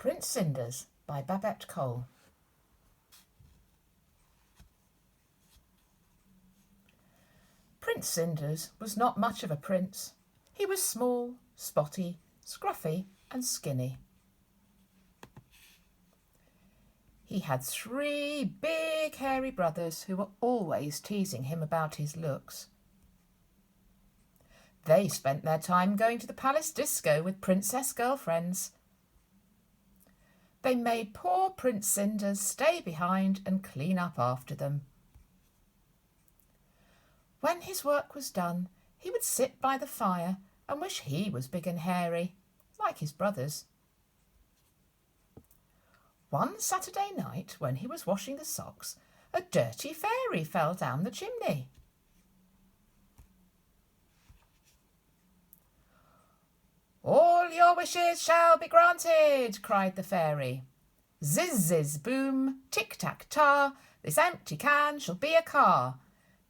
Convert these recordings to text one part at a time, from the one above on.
Prince Cinders by Babette Cole. Prince Cinders was not much of a prince. He was small, spotty, scruffy and skinny. He had 3 big hairy brothers who were always teasing him about his looks. They spent their time going to the palace disco with princess girlfriends. They made poor Prince Cinders stay behind and clean up after them. When his work was done, he would sit by the fire and wish he was big and hairy, like his brothers. One Saturday night, when he was washing the socks, a dirty fairy fell down the chimney. "All your wishes shall be granted," cried the fairy. "Ziz, ziz, boom, tic-tac-ta, this empty can shall be a car.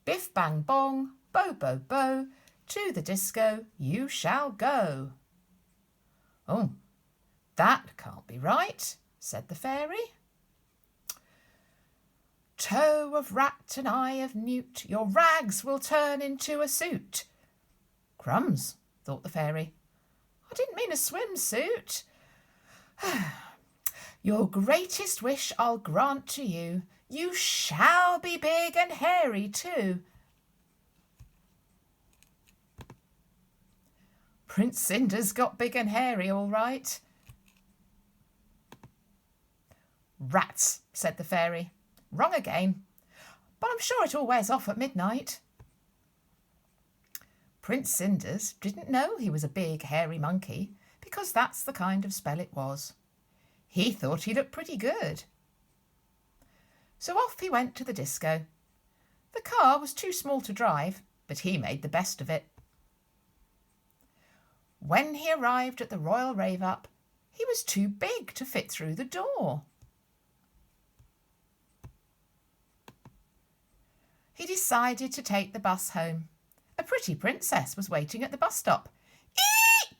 Biff, bang, bong, bo, bo, bo, to the disco you shall go." "Oh, that can't be right," said the fairy. "Toe of rat and eye of newt, your rags will turn into a suit." "Crumbs," thought the fairy. "I didn't mean a swimsuit." "Your greatest wish I'll grant to you. You shall be big and hairy too." Prince Cinders got big and hairy all right. "Rats," said the fairy. "Wrong again. But I'm sure it all wears off at midnight." Prince Cinders didn't know he was a big hairy monkey, because that's the kind of spell it was. He thought he looked pretty good. So off he went to the disco. The car was too small to drive, but he made the best of it. When he arrived at the Royal Rave-Up, he was too big to fit through the door. He decided to take the bus home. A pretty princess was waiting at the bus stop. "Eee!"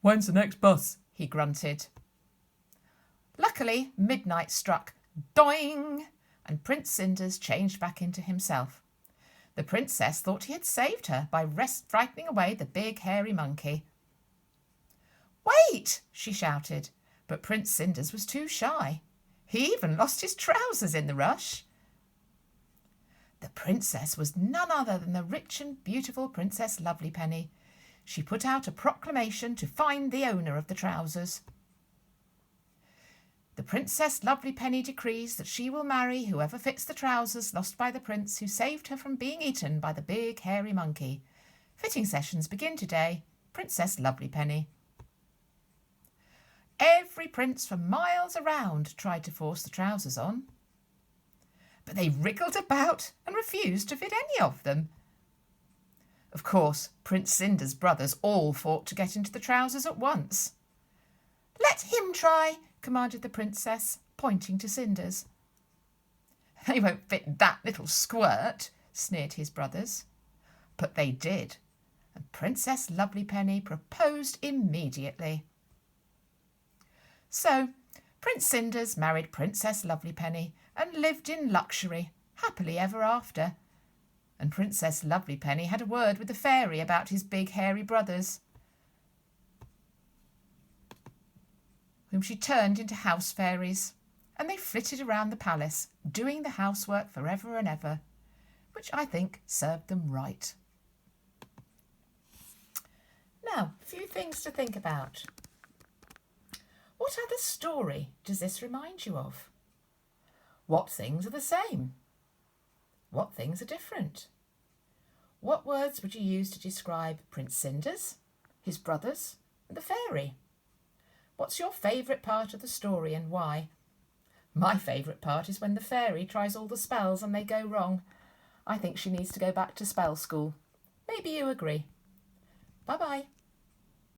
"When's the next bus?" he grunted. Luckily, midnight struck. Doing! And Prince Cinders changed back into himself. The princess thought he had saved her by frightening away the big hairy monkey. "Wait!" she shouted, but Prince Cinders was too shy. He even lost his trousers in the rush. The princess was none other than the rich and beautiful Princess Lovelypenny. She put out a proclamation to find the owner of the trousers. The Princess Lovelypenny decrees that she will marry whoever fits the trousers lost by the prince who saved her from being eaten by the big hairy monkey. Fitting sessions begin today. Princess Lovelypenny. Every prince for miles around tried to force the trousers on, but they wriggled about and refused to fit any of them. Of course, Prince Cinders' brothers all fought to get into the trousers at once. "Let him try," commanded the princess, pointing to Cinders. "They won't fit that little squirt," sneered his brothers. But they did, and Princess Lovelypenny proposed immediately. So Prince Cinders married Princess Lovelypenny and lived in luxury, happily ever after. And Princess Lovelypenny had a word with the fairy about his big hairy brothers, whom she turned into house fairies, and they flitted around the palace, doing the housework forever and ever, which I think served them right. Now, a few things to think about. What other story does this remind you of? What things are the same? What things are different? What words would you use to describe Prince Cinders, his brothers, and the fairy? What's your favourite part of the story and why? My favourite part is when the fairy tries all the spells and they go wrong. I think she needs to go back to spell school. Maybe you agree. Bye-bye.